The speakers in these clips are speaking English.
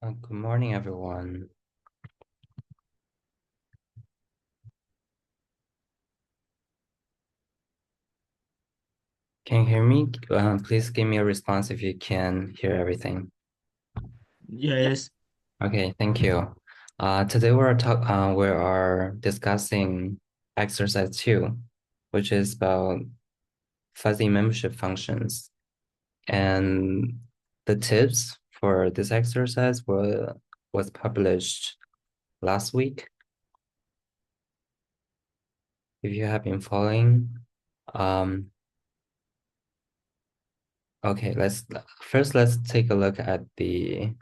Good morning, everyone. Can you hear me? Please give me a response if you can hear everything. Yes, Okay, thank you. Today we are discussing exercise 2, which is about fuzzy membership functions. And the tips for this exercise was published last week. If you have been following, um, okay, let's take a look at the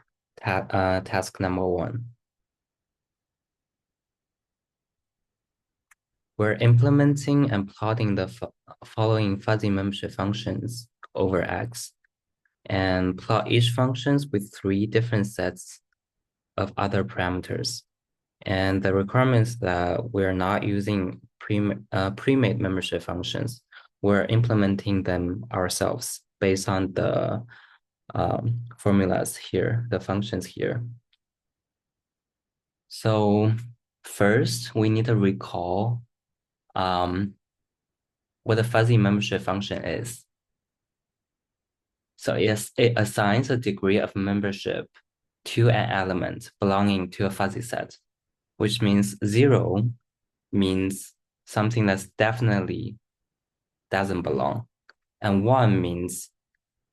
task number 1. We're implementing and plotting the following fuzzy membership functions over X and plot each functions with 3 different sets of other parameters. And the requirement is that we're not using pre-made membership functions. We're implementing them ourselves based on the formulas here, the functions here. So first, we need to recall what a fuzzy membership function is. So it assigns a degree of membership to an element belonging to a fuzzy set, which means 0 means something that's definitely doesn't belong, and 1 means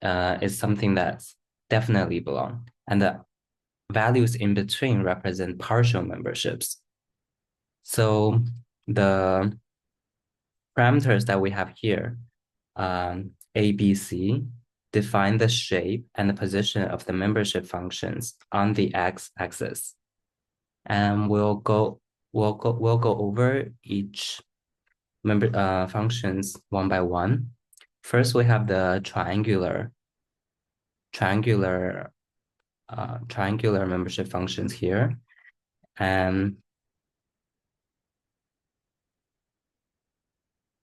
it's something that's definitely belong, and the values in between represent partial memberships. So the parameters that we have here, A, B, C, define the shape and the position of the membership functions on the x-axis. And we'll go over each functions one by one. First, we have the triangular triangular membership functions here. And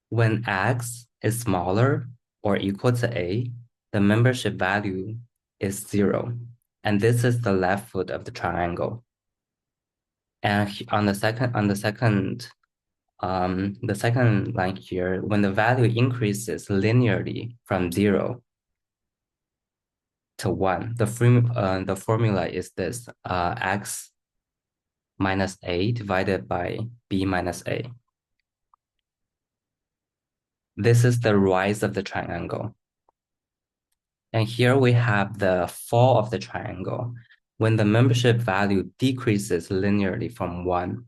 when x is smaller or equal to a, the membership value is 0. And this is the left foot of the triangle. And the second line here, when the value increases linearly from 0 to 1, the formula is this, x minus a divided by b minus a. This is the rise of the triangle. And here we have the fall of the triangle when the membership value decreases linearly from 1.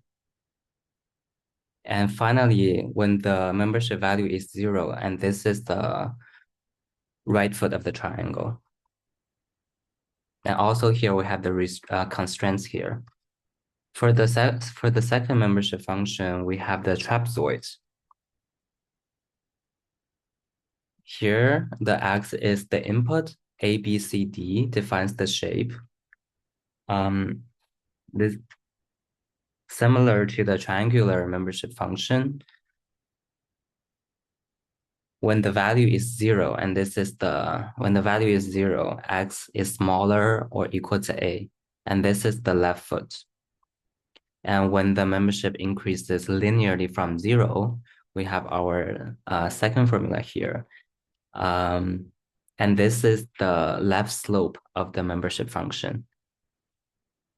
And finally, when the membership value is 0, and this is the right foot of the triangle. And also here we have the constraints here. For the second membership function, we have the trapezoid. Here, the x is the input. A, B, C, D defines the shape. This similar to the triangular membership function. When the value is 0, and when the value is 0, x is smaller or equal to a, and this is the left foot. And when the membership increases linearly from 0, we have our second formula here. And this is the left slope of the membership function.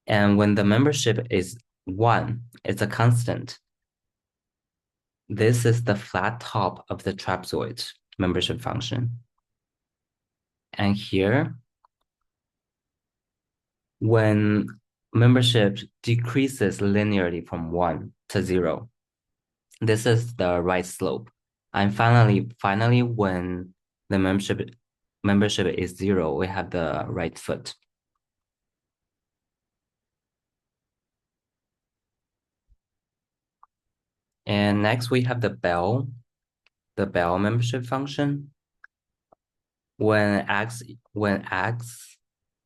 And when the membership is 1, it's a constant. This is the flat top of the trapezoid membership function. And here, when membership decreases linearly from 1 to 0, this is the right slope. And finally, when the membership is 0, we have the right foot. And next we have the bell membership function. When x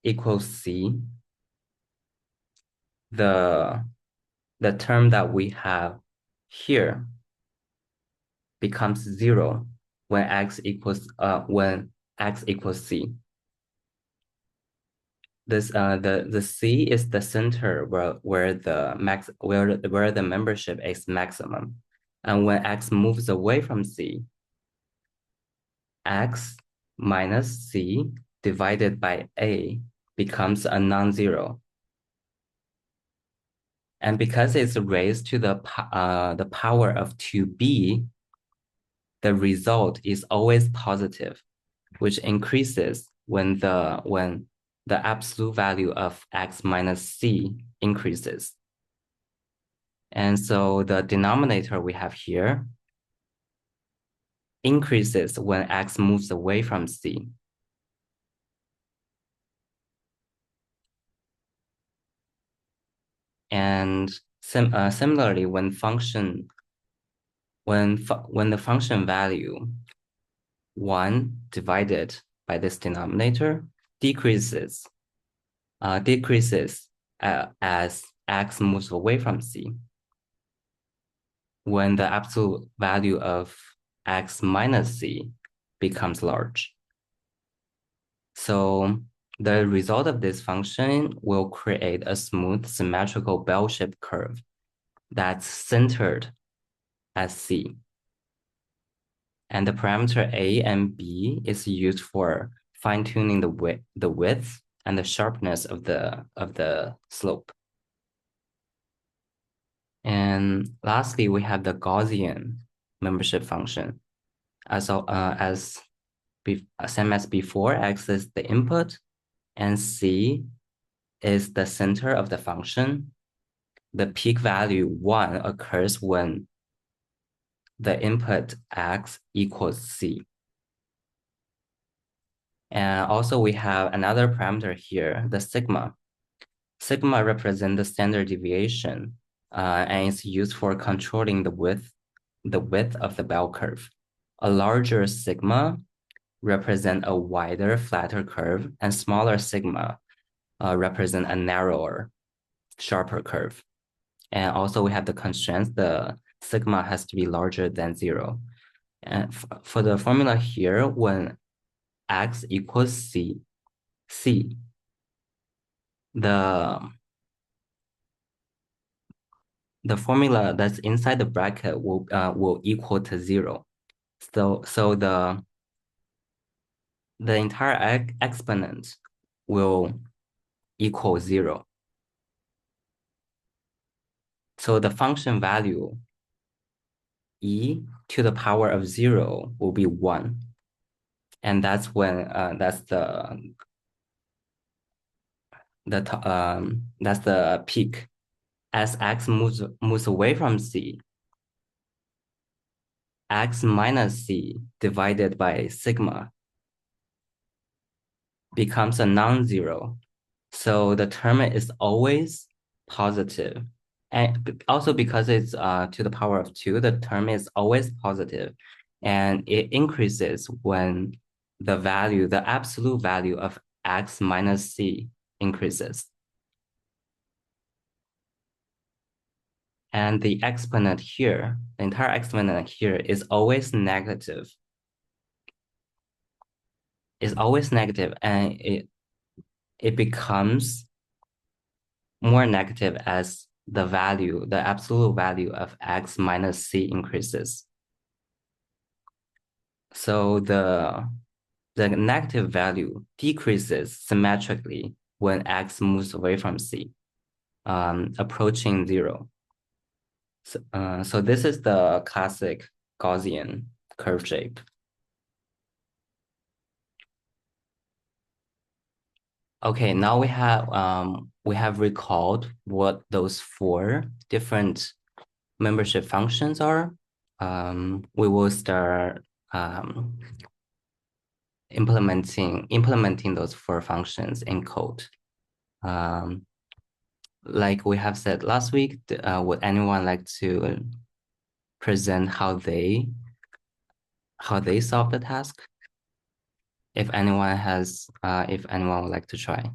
equals c, the term that we have here becomes 0 when x equals c. the C is the center where the membership is maximum. And when X moves away from C, X minus C divided by A becomes a non-zero. And because it's raised to the power of 2B, the result is always positive, which increases when the absolute value of X minus C increases. And so the denominator we have here increases when X moves away from C. And similarly, when the function value 1 divided by this denominator decreases as X moves away from C, when the absolute value of X minus C becomes large. So the result of this function will create a smooth symmetrical bell-shaped curve that's centered at C. And the parameter A and B is used for fine-tuning the width and the sharpness of the slope. And lastly, we have the Gaussian membership function. Same as before, X is the input and C is the center of the function. The peak value 1 occurs when the input X equals C. And also we have another parameter here, the sigma. Sigma represents the standard deviation, and it's used for controlling the width of the bell curve. A larger sigma represent a wider, flatter curve, and smaller sigma represent a narrower, sharper curve. And also we have the constraints, the sigma has to be larger than 0. And for the formula here, when X equals C, the formula that's inside the bracket will equal to 0. So the entire exponent will equal 0. So the function value e to the power of 0 will be 1. And that's when that's the peak. As X moves away from C, X minus C divided by sigma becomes a non-zero. So the term is always positive. And also because it's to the power of 2, the term is always positive. And it increases when the absolute value of X minus C increases. And the exponent here, the entire exponent here is always negative. Is always negative, and it becomes more negative as the absolute value of X minus C increases. So the negative value decreases symmetrically when X moves away from C, approaching 0. So this is the classic Gaussian curve shape. Okay, now we have recalled what those 4 different membership functions are. We will start implementing those 4 functions in code. Like we have said last week, would anyone like to present how they solve the task? If anyone would like to try.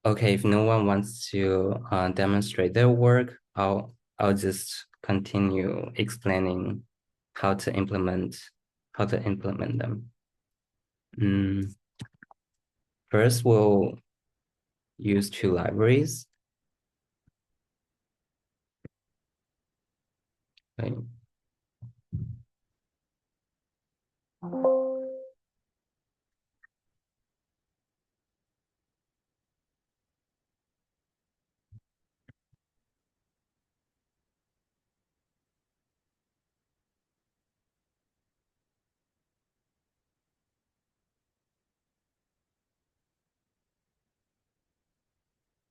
Okay, if no one wants to demonstrate their work, I'll just continue explaining how to implement them. Mm, First, we'll use two libraries. Wait,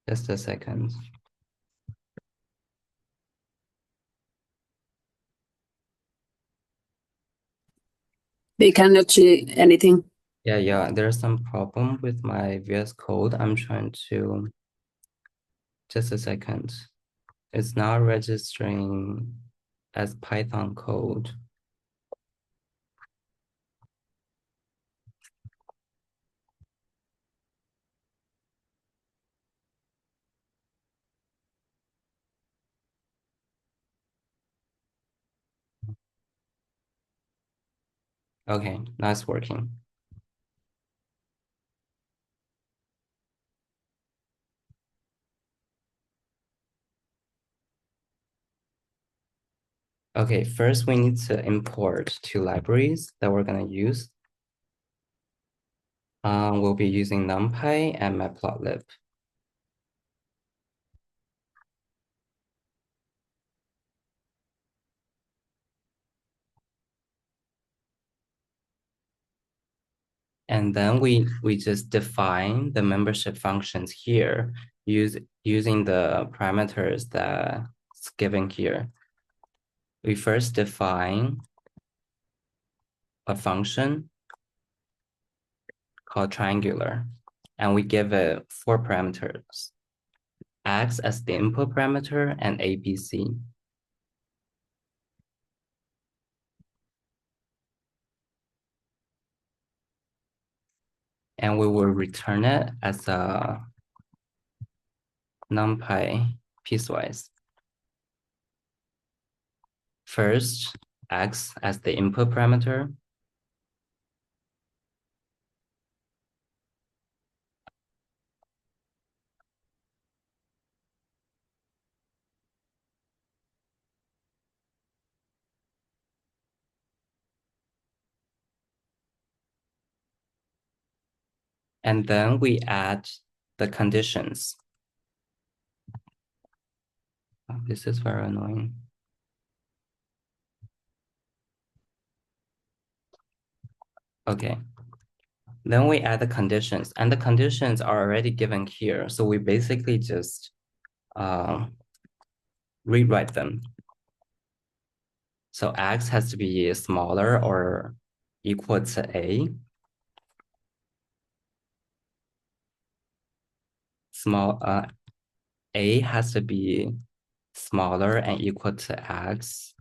just a second. They cannot see anything. Yeah, there's some problem with my VS Code. I'm trying to, just a second. It's not registering as Python code. Okay, now it's working. Okay, first we need to import two libraries that we're gonna use. We'll be using NumPy and Matplotlib. And then we just define the membership functions here using the parameters that's given here. We first define a function called triangular, and we give it four parameters: x as the input parameter and a, b, c. And we will return it as a NumPy piecewise. First, x as the input parameter, and then we add the conditions. Oh, this is very annoying. Okay. Then we add the conditions, and the conditions are already given here. So we basically just rewrite them. So x has to be smaller or equal to a. A has to be smaller and equal to x,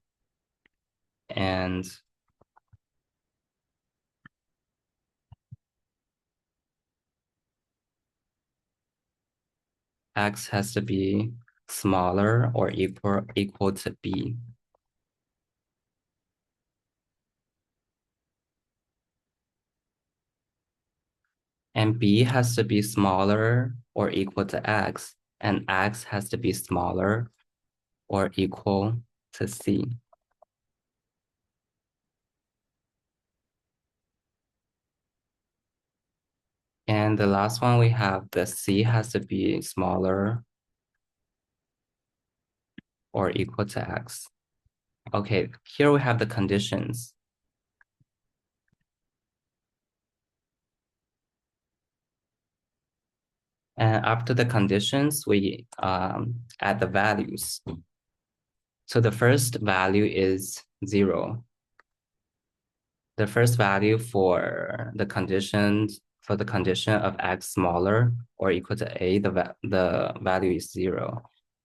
and x has to be smaller or equal to b. And b has to be smaller or equal to x, and x has to be smaller or equal to c. And the last one we have the c has to be smaller or equal to x. Okay, here we have the conditions. And after the conditions, we add the values. So the first value is 0. The first value for the condition of x smaller or equal to a, the value is 0.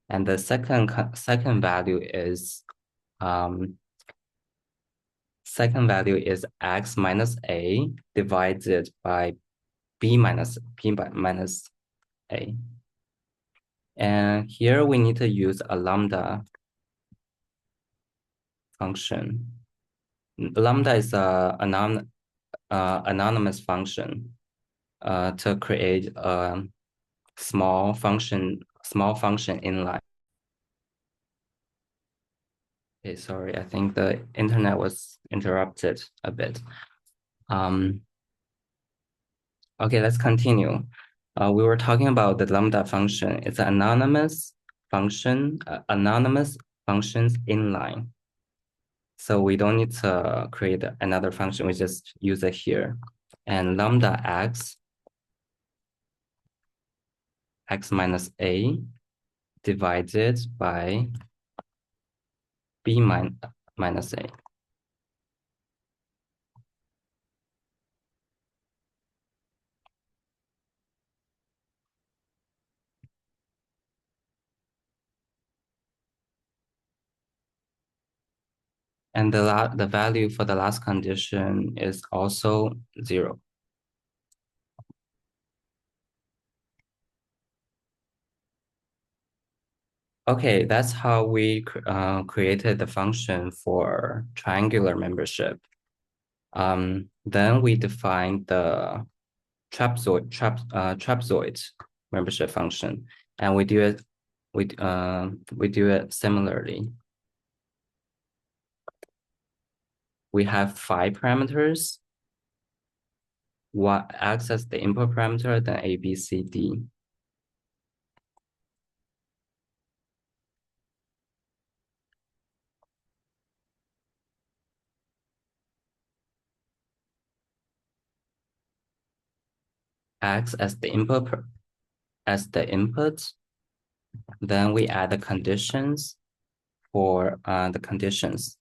And the second value is x minus a divided by b minus a. And here we need to use a lambda function. Lambda is a anonymous function to create a small function inline. Okay, sorry, I think the internet was interrupted a bit. Okay, let's continue. We were talking about the lambda function. It's an anonymous function, anonymous functions inline. So we don't need to create another function. We just use it here. And lambda x minus a divided by b minus a. And the value for the last condition is also 0. Okay, that's how we created the function for triangular membership. Then we define the trapezoid membership function, and we do it similarly. We have 5 parameters. What acts as the input parameter, then A, B, C, D. Acts as the input then we add the conditions for the conditions.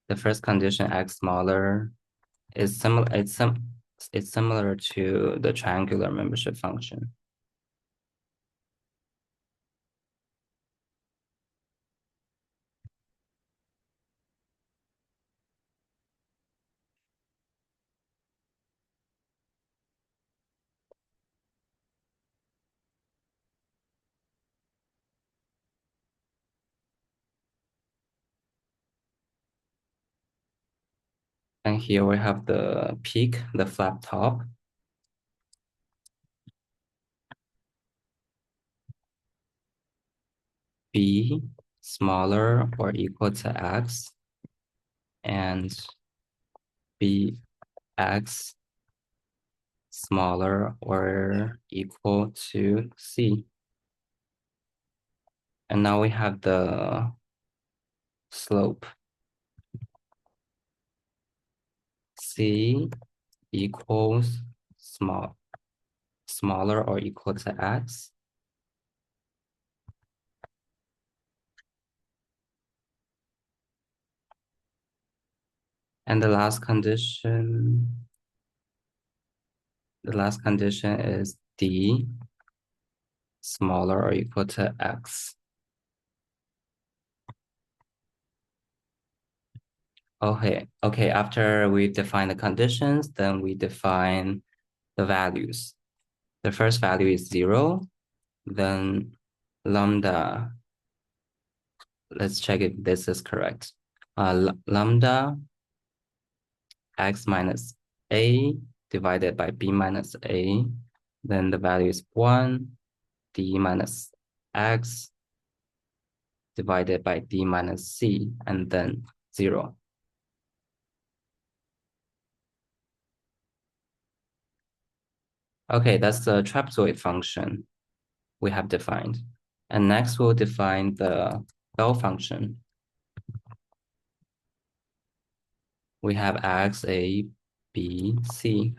The first condition, x smaller, is similar. It's similar to the triangular membership function. And here we have the peak, the flat top. B smaller or equal to x, and bx smaller or equal to c. And now we have the slope. C equals smaller or equal to x. And the last condition is D smaller or equal to x. Okay, after we define the conditions, then we define the values. The first value is 0, then lambda, let's check if this is correct. Lambda x minus a divided by b minus a, then the value is 1, d minus x divided by d minus c, and then 0. Okay, that's the trapezoid function we have defined. And next we'll define the bell function. We have x, a, b, c.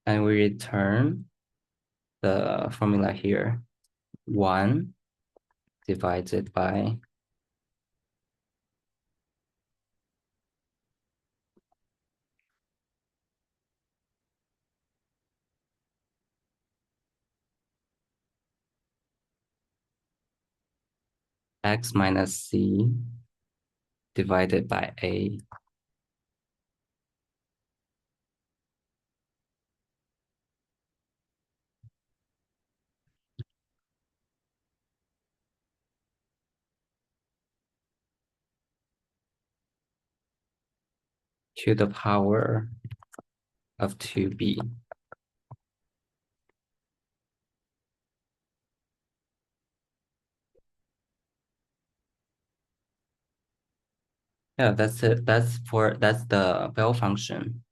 And we return the formula here. 1 divided by x minus c divided by A. To the power of 2B. Yeah, that's it. That's the Bell function.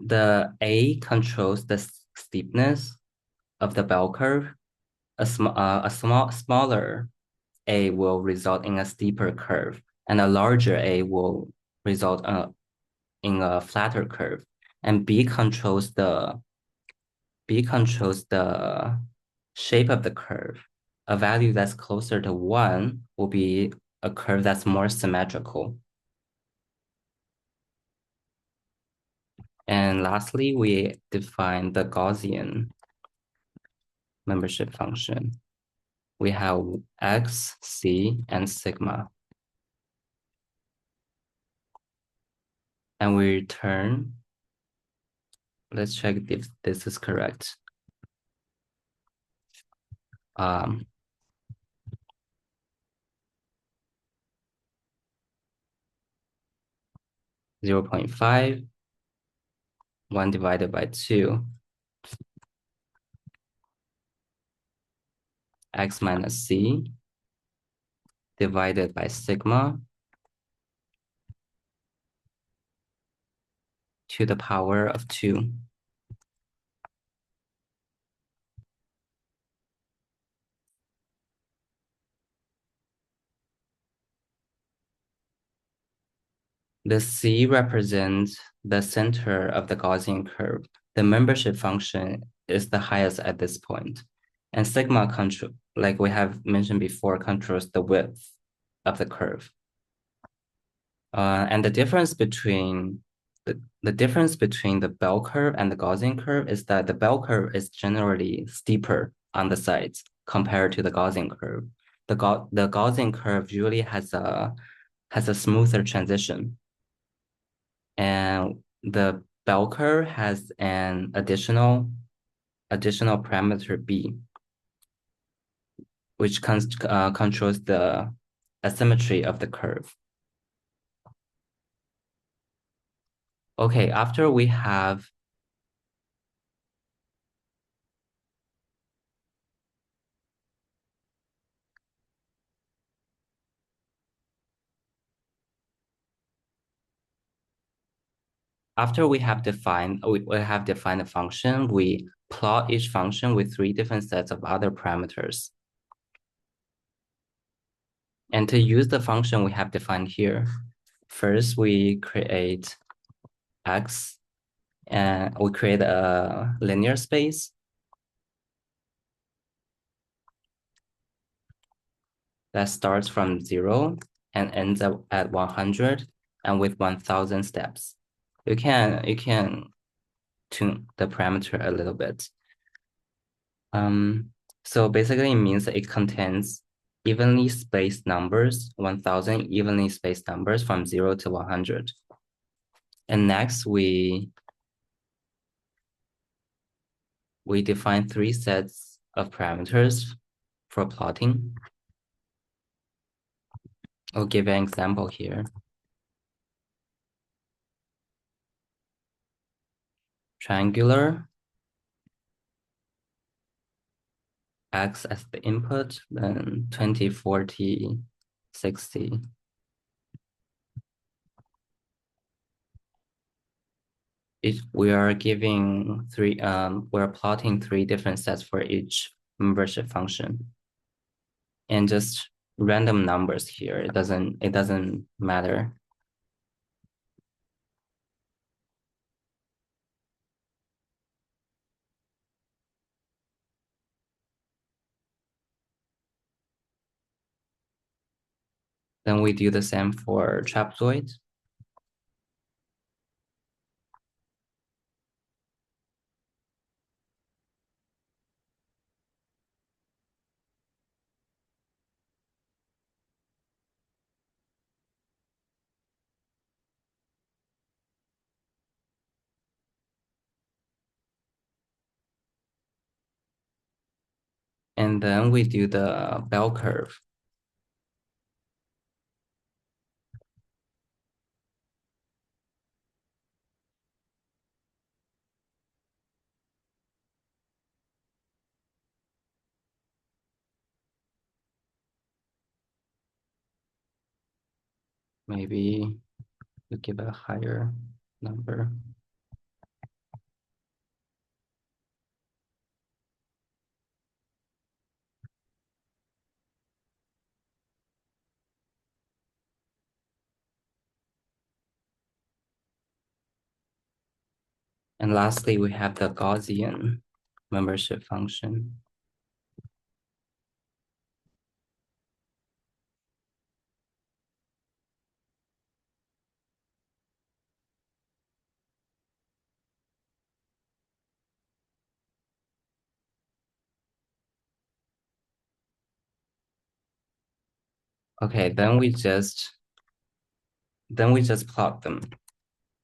The A controls the steepness of the bell curve. A smaller A will result in a steeper curve, and a larger A will result in a flatter curve. And B controls the shape of the curve. A value that's closer to 1 will be a curve that's more symmetrical. And lastly, we define the Gaussian membership function. We have X, C, and sigma. And we return, let's check if this is correct. 0.5, 1 divided by 2, X minus C divided by sigma to the power of 2. The C represents the center of the Gaussian curve. The membership function is the highest at this point. And sigma control, like we have mentioned before, controls the width of the curve. And the difference between the bell curve and the Gaussian curve is that the bell curve is generally steeper on the sides compared to the Gaussian curve. The Gaussian curve usually has a smoother transition, and the bell curve has an additional parameter B, which controls the asymmetry of the curve. Okay, after we have defined a function, we plot each function with 3 different sets of other parameters. And to use the function we have defined here, first we create X, and we create a linear space that starts from 0 and ends up at 100 and with 1000 steps. You can tune the parameter a little bit. So basically it means that it contains evenly spaced numbers, 1000 evenly spaced numbers from 0 to 100. And next we define 3 sets of parameters for plotting. I'll give an example here. Triangular, X as the input, then 20, 40, 60. We are giving we're plotting 3 different sets for each membership function. And just random numbers here. It doesn't matter. Then we do the same for trapezoid. And then we do the bell curve. Maybe we give it a higher number. And lastly, we have the Gaussian membership function. Okay, then we just plot them.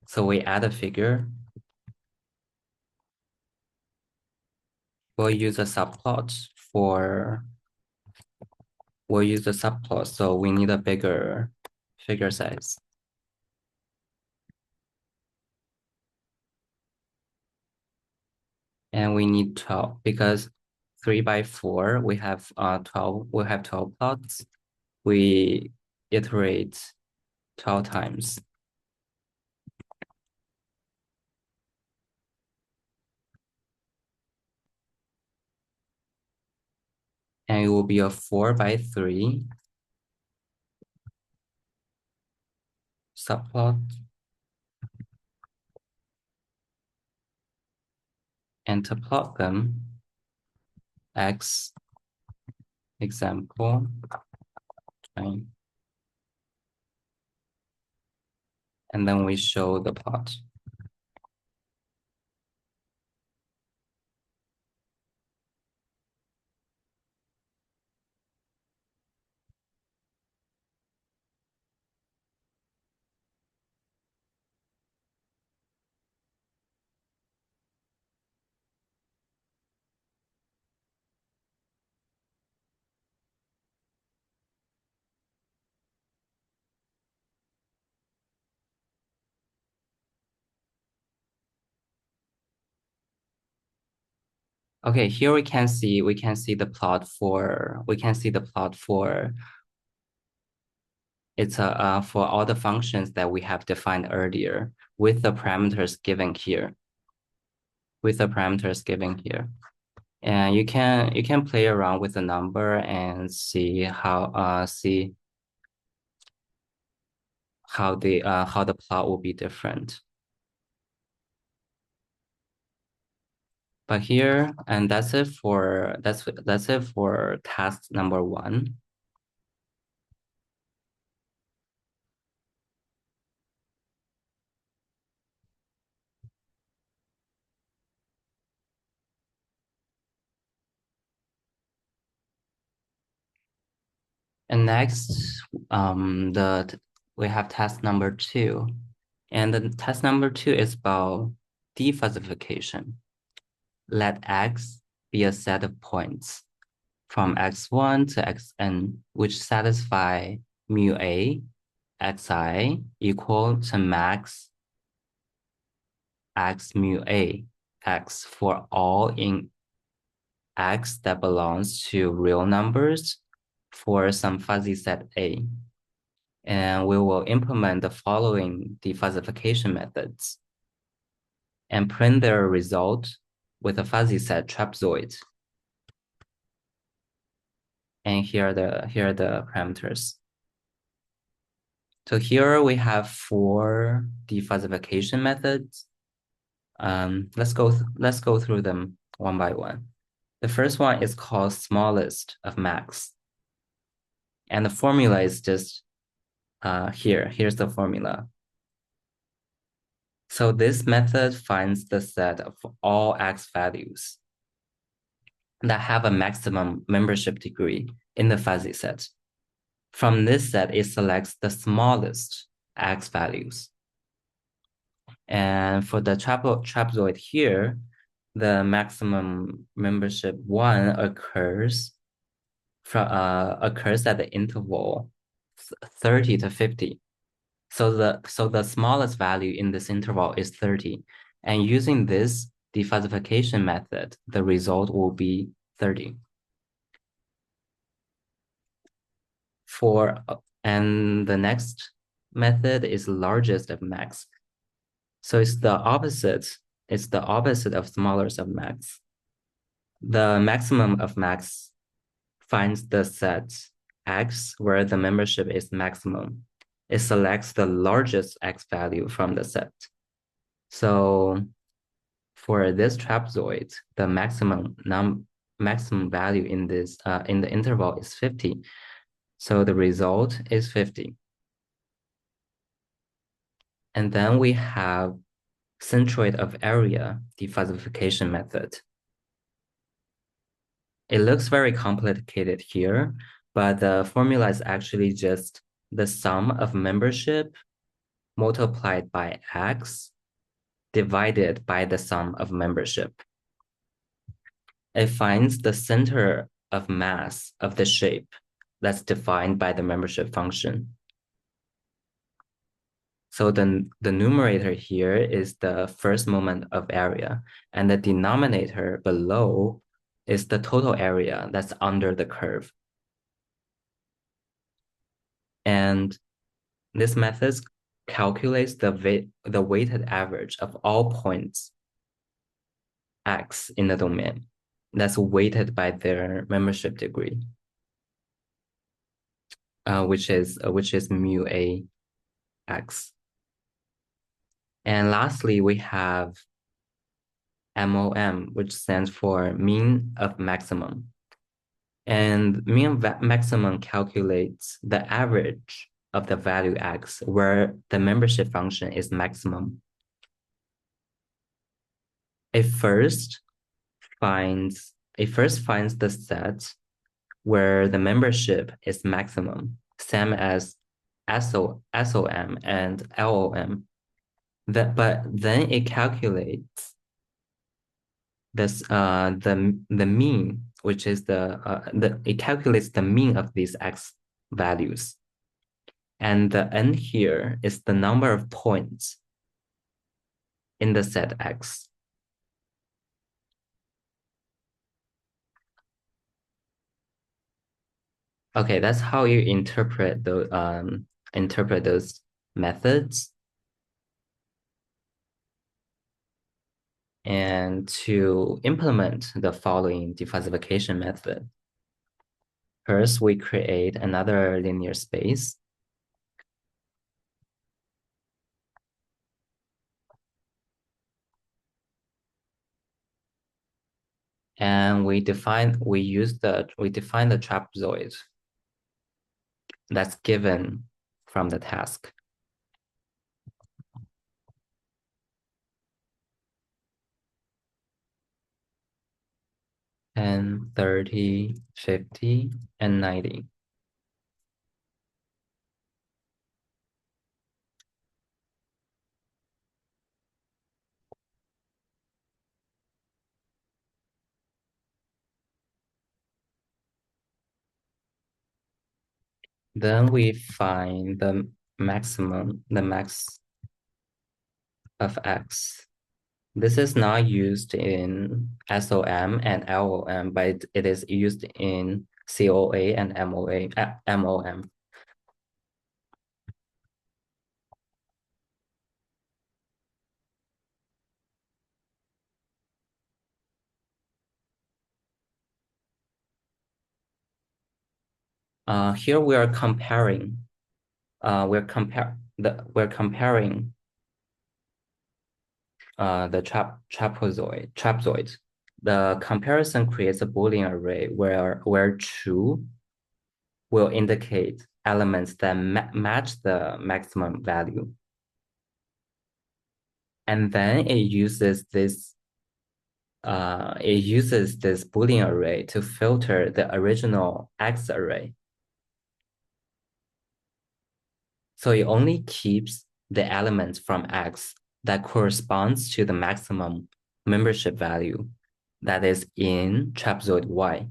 So we add a figure. We'll use a subplot so we need a bigger figure size. And we need 12 because 3 by 4, we have 12 plots. We iterate 12 times. And it will be a 4 by 3 subplot. And to plot them, X example, right? And then we show the plot. Okay, here we can see the plot for it's for all the functions that we have defined earlier with the parameters given here. And you can play around with the number and see how the plot will be different. But here, and that's it for task number 1. And next, we have task number 2. And the task number 2 is about defuzzification. Let X be a set of points from X1 to Xn, which satisfy mu A, Xi equal to max X mu A, X for all in X that belongs to real numbers for some fuzzy set A. And we will implement the following defuzzification methods and print their result with a fuzzy set trapezoid. And here are the parameters. So here we have 4 defuzzification methods. Let's go through them one by one. The first one is called smallest of max. And the formula is just here. Here's the formula. So this method finds the set of all X values that have a maximum membership degree in the fuzzy set. From this set, it selects the smallest X values. And for the trapezoid here, the maximum membership 1 occurs occurs at the interval 30 to 50. So the smallest value in this interval is 30. And using this defuzzification method, the result will be 30. And the next method is largest of max. So it's the opposite. It's the opposite of smallest of max. The maximum of max finds the set X where the membership is maximum. It selects the largest X value from the set. So for this trapezoid, the maximum value in this in the interval is 50. So the result is 50. And then we have centroid of area defuzzification method. It looks very complicated here, but the formula is actually just the sum of membership multiplied by X divided by the sum of membership. It finds the center of mass of the shape that's defined by the membership function. So the numerator here is the first moment of area, and the denominator below is the total area that's under the curve. And this method calculates the weighted average of all points X in the domain that's weighted by their membership degree, which is mu A X. And lastly, we have MOM, which stands for mean of maximum. And mean of maximum calculates the average of the value X where the membership function is maximum. It first finds the set where the membership is maximum, same as SOM and LOM. But then it calculates this the mean, which is it calculates the mean of these X values. And the n here is the number of points in the set X. Okay, that's how you interpret those methods. And to implement the following defuzzification method, first we create another linear space. And we define the trapezoid that's given from the task. And 30, 50, and 90. Then we find the max of X. This is not used in SOM and LOM, but it is used in COA and MOM. Here we are comparing. We're comparing the trapezoid. The comparison creates a Boolean array where true will indicate elements that match the maximum value. And then it uses this Boolean array to filter the original X array. So it only keeps the elements from X that corresponds to the maximum membership value that is in trapezoid Y.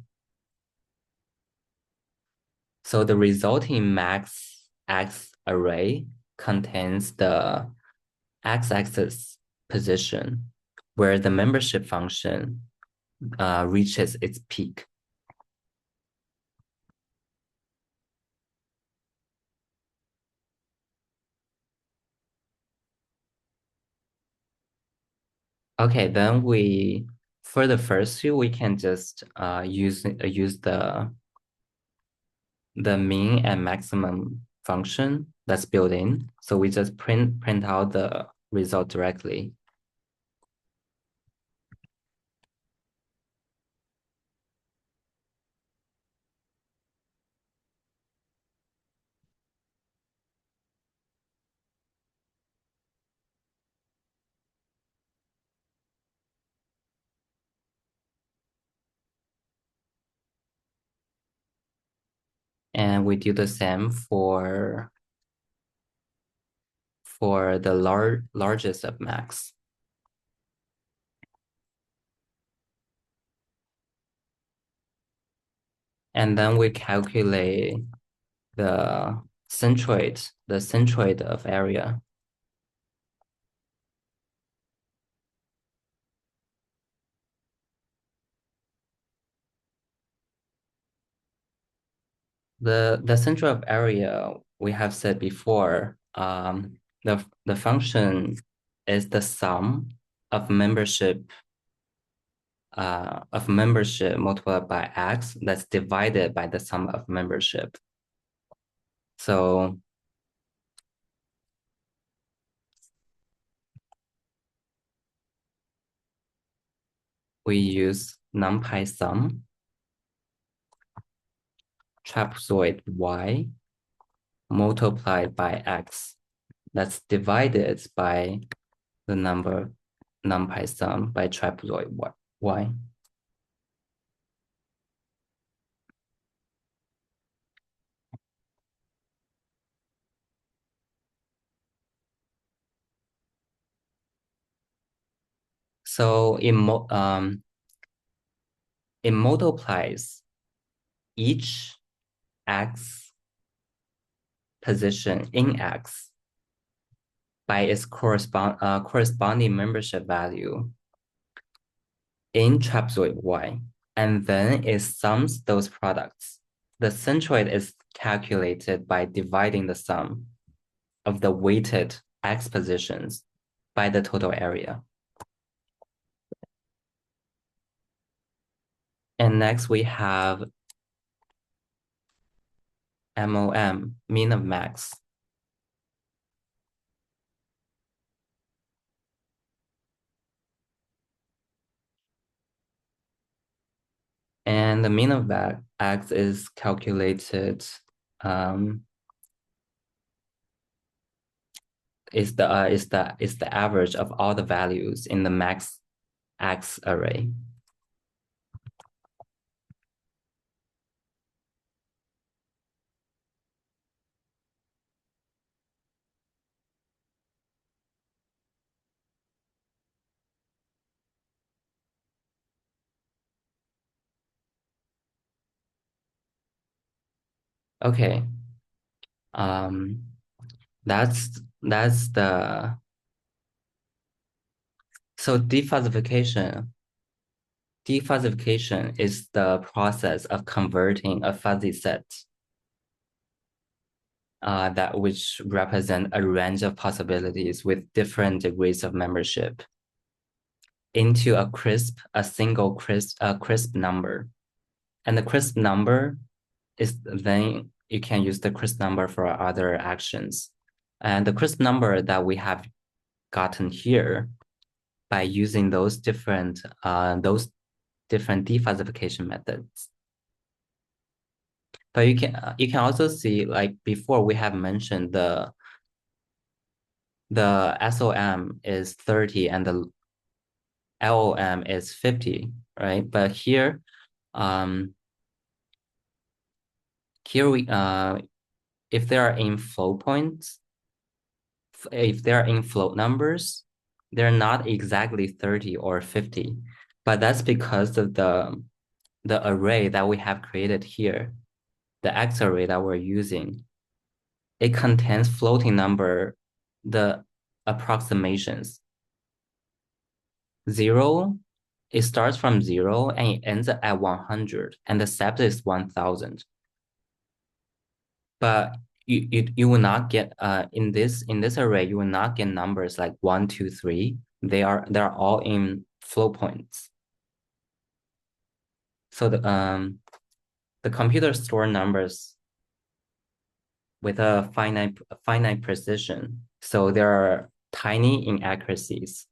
So the resulting max X array contains the x-axis position where the membership function reaches its peak. Okay, then for the first two, we can just use the mean and maximum function that's built in. So we just print out the result directly. And we do the same for the largest of max. And then we calculate the centroid of area. The center of area we have said before, the function is the sum of membership multiplied by x that's divided by the sum of membership. So we use numpy sum trapezoid y multiplied by x that's divided by the number numpy sum by trapezoid y. So it multiplies each x position in x by its corresponding membership value in trapezoid y, and then it sums those products. The centroid is calculated by dividing the sum of the weighted x positions by the total area. And next we have MOM, mean of max. And the mean of that x is calculated is the average of all the values in the max X array. Okay. Um, that's the so defuzzification is the process of converting a fuzzy set that which represent a range of possibilities with different degrees of membership into a single crisp number. And the crisp number is then you can use the crisp number for other actions. And the crisp number that we have gotten here by using those different defuzzification methods. But you can also see, like before we have mentioned the SOM is 30 and the LOM is 50, right? But here we if they are in float points, if they're in float numbers, they're not exactly 30 or 50, but that's because of the array that we have created here. the X array that we're using, it contains floating number, the approximations. Zero, it starts from zero and it ends at 100, and the set is 1000. But you will not get in this array, you will not get numbers like 1, 2, 3. They're all in float points. So the computer store numbers with a finite precision. So there are tiny inaccuracies.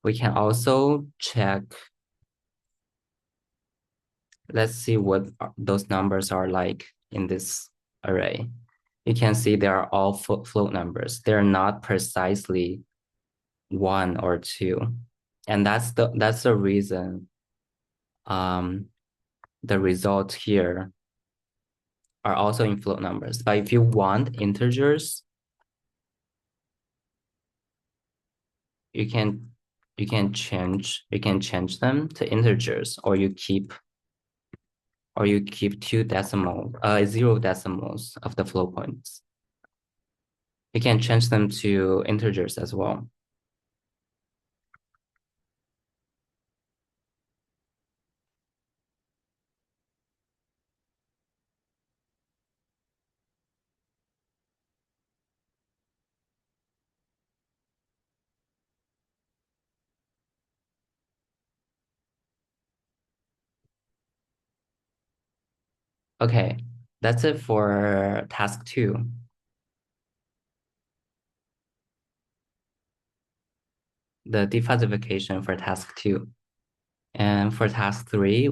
We can also check. Let's see what those numbers are like in this array. You can see they are all float numbers. They're not precisely 1 or 2. And that's the reason the results here are also in float numbers. But if you want integers, you can change them to integers, or you keep 0 decimals of the float points. You can change them to integers as well. Okay, that's it for task 2. The defuzzification for task 2. And for task 3,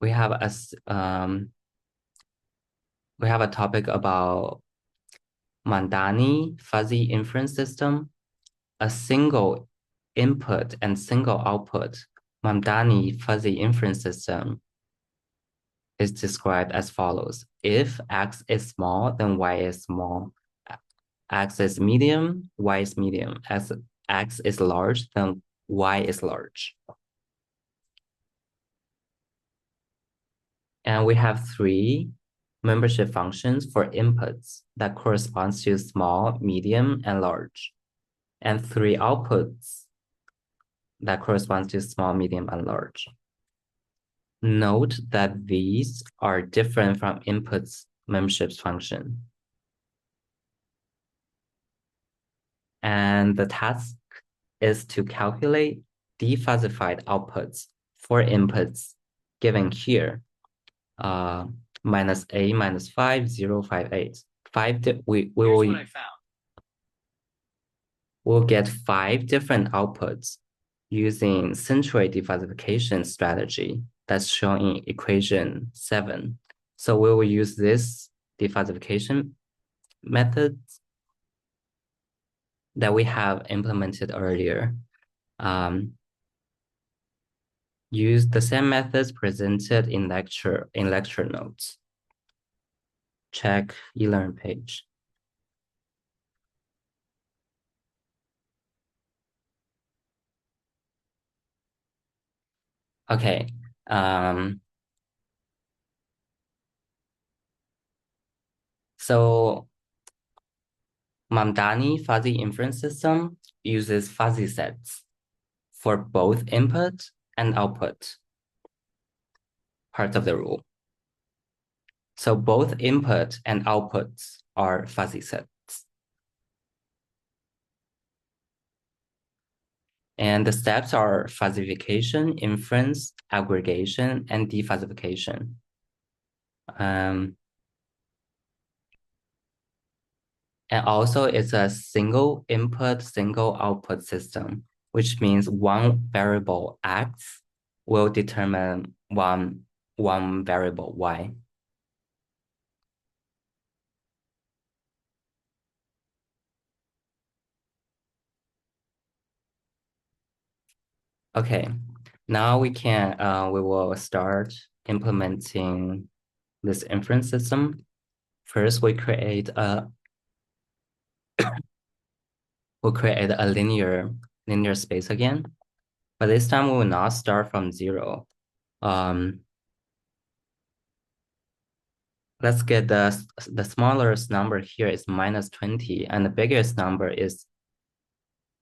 we have a topic about Mamdani fuzzy inference system, a single input and single output Mamdani fuzzy inference system is described as follows. If X is small, then Y is small. X is medium, Y is medium. As X is large, then Y is large. And we have 3 membership functions for inputs that corresponds to small, medium, and large, and 3 outputs that corresponds to small, medium, and large. Note that these are different from inputs memberships function. And the task is to calculate defuzzified outputs for inputs given here. Minus A minus 5, 0, 5, 8. We'll get 5 different outputs using centroid defuzzification strategy that's shown in equation 7. So we will use this defuzzification method that we have implemented earlier. Use the same methods presented in lecture notes. Check e-learn page. Okay. So Mamdani fuzzy inference system uses fuzzy sets for both input and output parts of the rule. So both input and outputs are fuzzy sets. And the steps are fuzzification, inference, aggregation, and defuzzification. And also it's a single input, single output system, which means one variable X will determine one variable Y. Okay, now we will start implementing this inference system. First, we'll create a linear space again. But this time we will not start from 0. Let's get the smallest number here is minus 20, and the biggest number is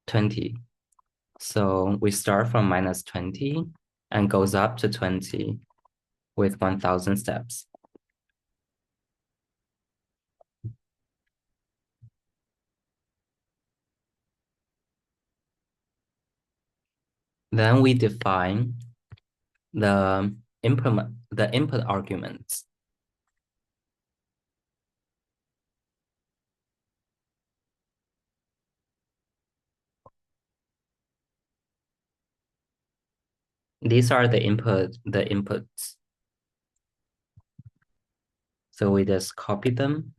20. So we start from minus 20 and goes up to 20 with 1,000 steps. Then we define the input arguments. These are the inputs. So we just copy them.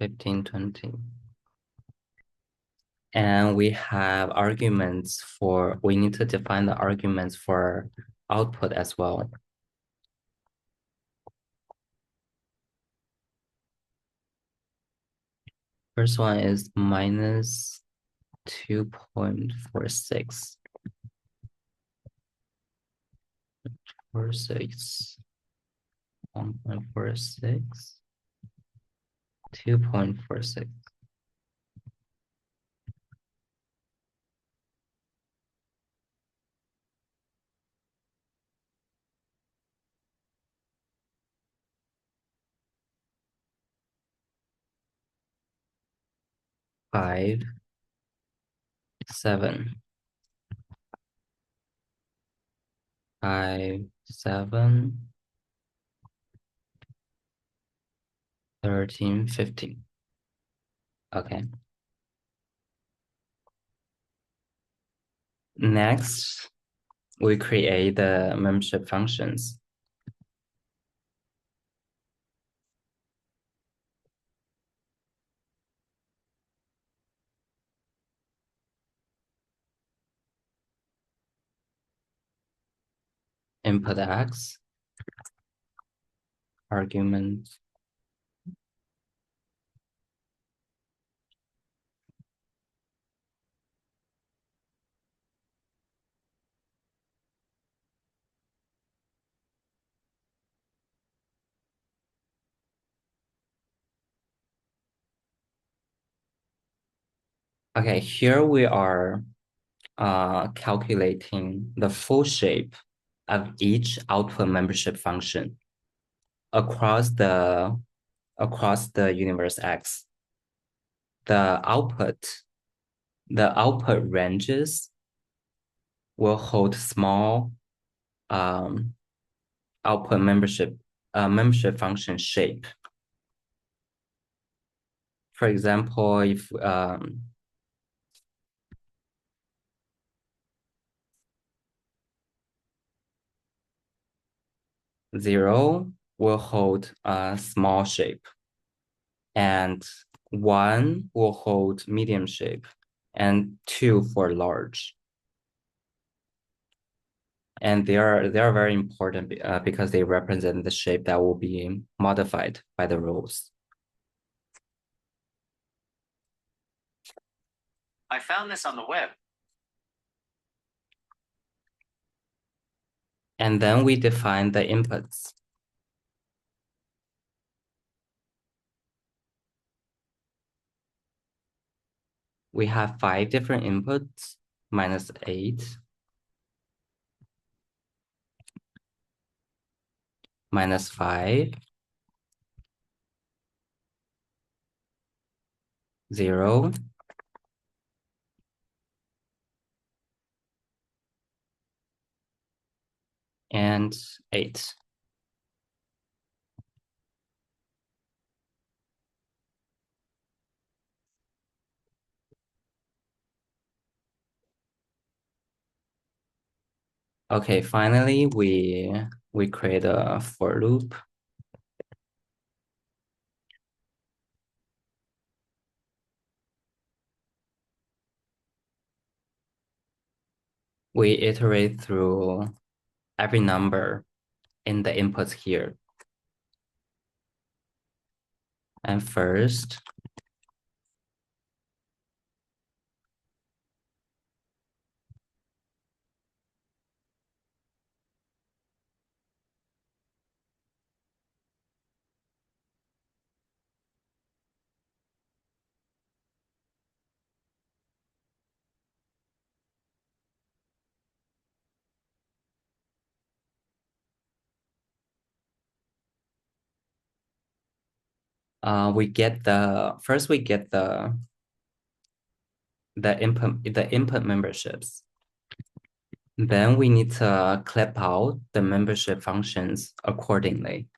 Fifteen, 20. And we have arguments we need to define the arguments for output as well. First one is minus 2.46. 1.46, 2.46. Five, 7. 5, 7, 13, 15. Okay. Next, we create the membership functions. Input X, argument. Okay, here we are calculating the full shape of each output membership function across the universe X. The output ranges will hold small output membership function shape. For example, if 0 will hold a small shape, and 1 will hold medium shape, and 2 for large. And they are very important because they represent the shape that will be modified by the rules. I found this on the web. And then we define the inputs. We have 5 different inputs, minus 8, minus 5, 0, and 8. Okay, finally we create a for loop. We iterate through every number in the inputs here. And first, we get the input memberships. Then we need to clip out the membership functions accordingly.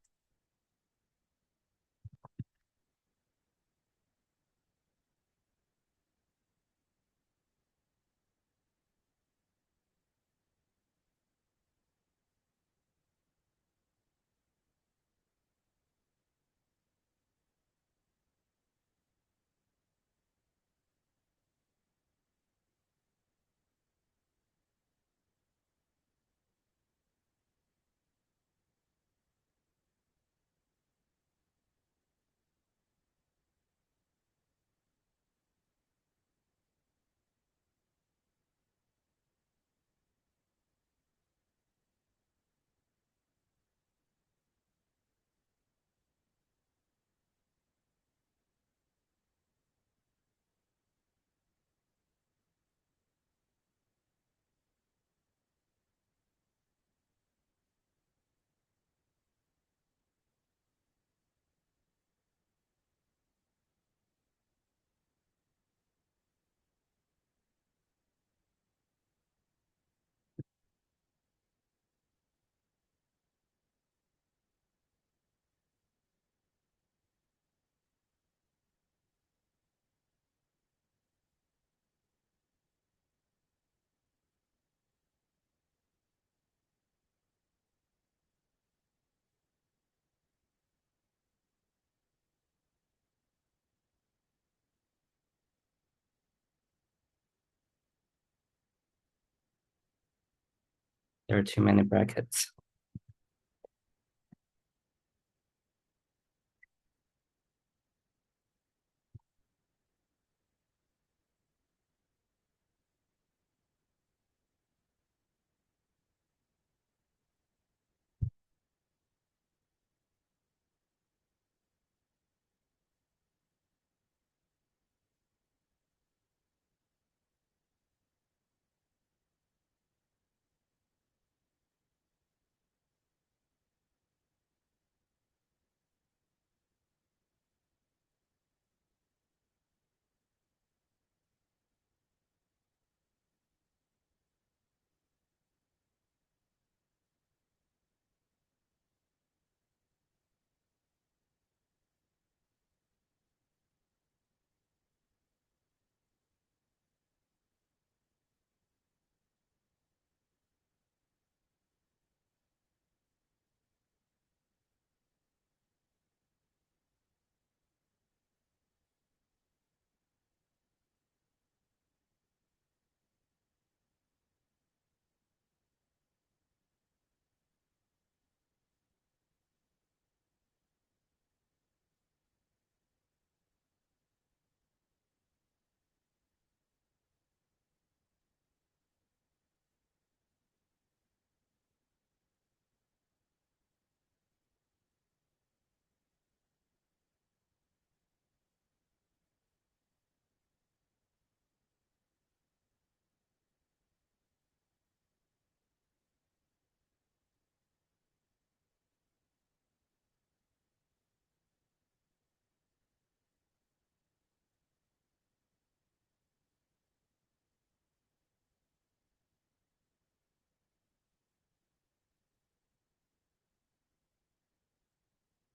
There are too many brackets.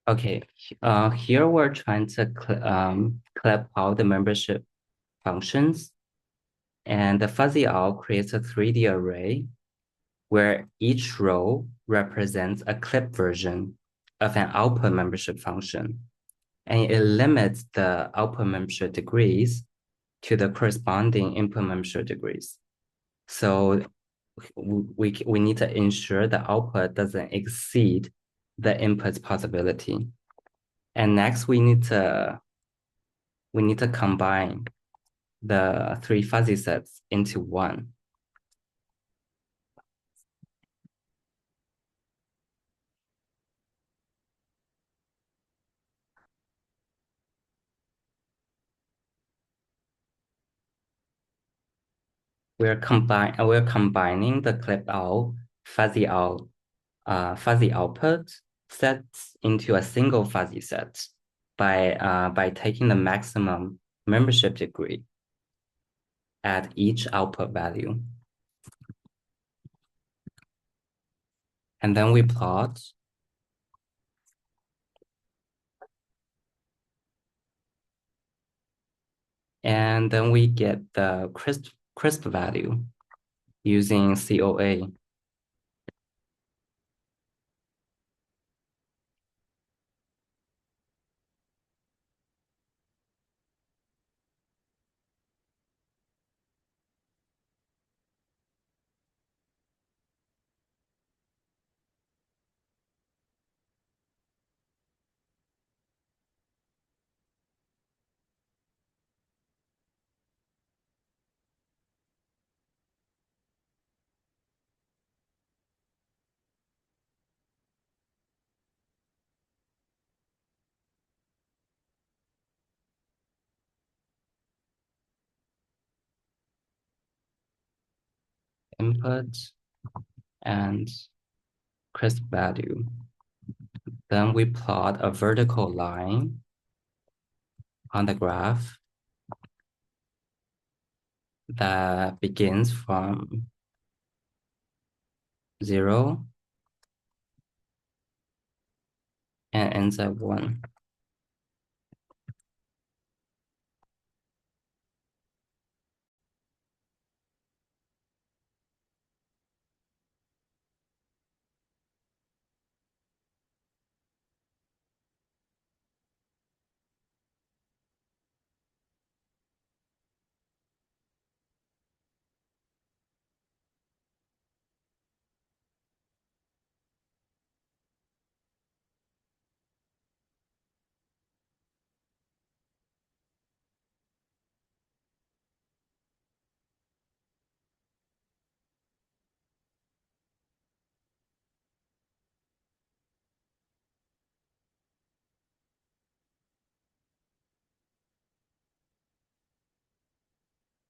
Okay, here we're trying to clip out the membership functions, and the fuzzy owl creates a 3D array where each row represents a clip version of an output membership function, and it limits the output membership degrees to the corresponding input membership degrees. So we need to ensure the output doesn't exceed the input's possibility. And next, we need to combine the three fuzzy sets into one. We're combining the clip out, fuzzy out, fuzzy output sets into a single fuzzy set by taking the maximum membership degree at each output value. And then we plot. And then we get the crisp value using COA. Input and crisp value. Then we plot a vertical line on the graph that begins from 0 and ends at 1.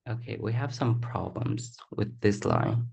Okay, we have some problems with this line.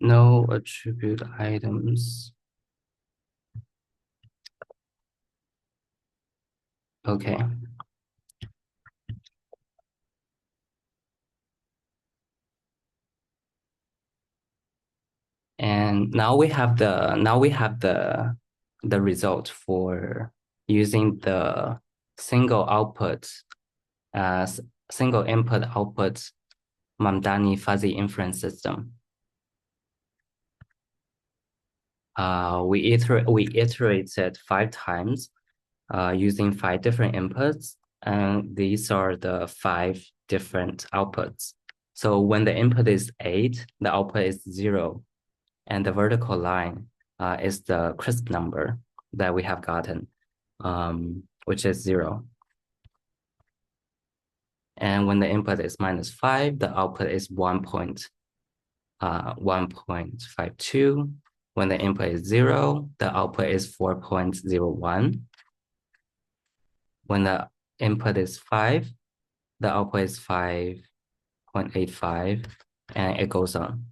No attribute items. Okay. And now we have the result for using the single output as single input output Mamdani fuzzy inference system. We iterated 5 times using 5 different inputs, and these are the 5 different outputs. So when the input is 8, the output is 0, and the vertical line is the crisp number that we have gotten, which is 0. And when the input is -5, the output is 1.52. When the input is 0, the output is 4.01. When the input is 5, the output is 5.85, and it goes on.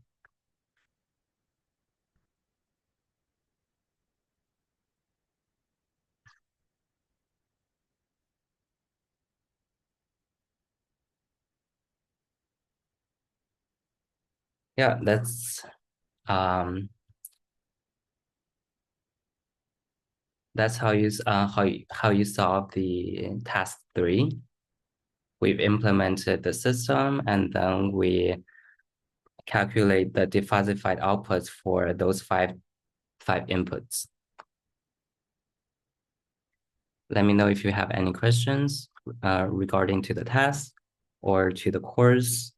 Yeah, that's how you solve the task 3. We've implemented the system, and then we calculate the defuzzified outputs for those five inputs. Let me know if you have any questions regarding to the task or to the course.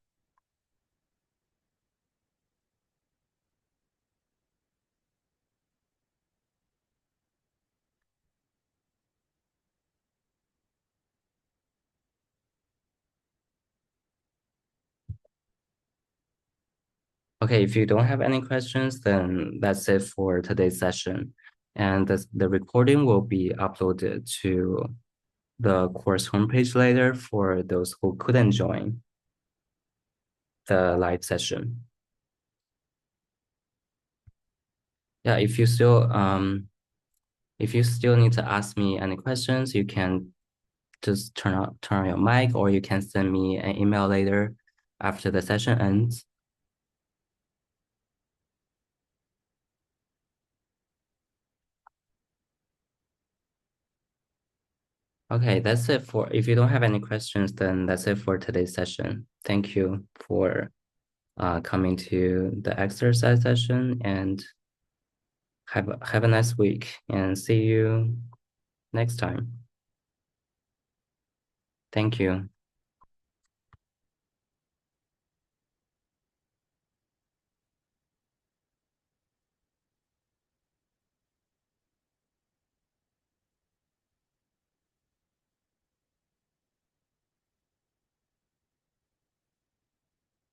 Okay, if you don't have any questions, then that's it for today's session. And the recording will be uploaded to the course homepage later for those who couldn't join the live session. Yeah, if you still need to ask me any questions, you can just turn on your mic, or you can send me an email later after the session ends. Okay, that's it for, if you don't have any questions, then that's it for today's session. Thank you for coming to the exercise session, and have a nice week, and see you next time. Thank you.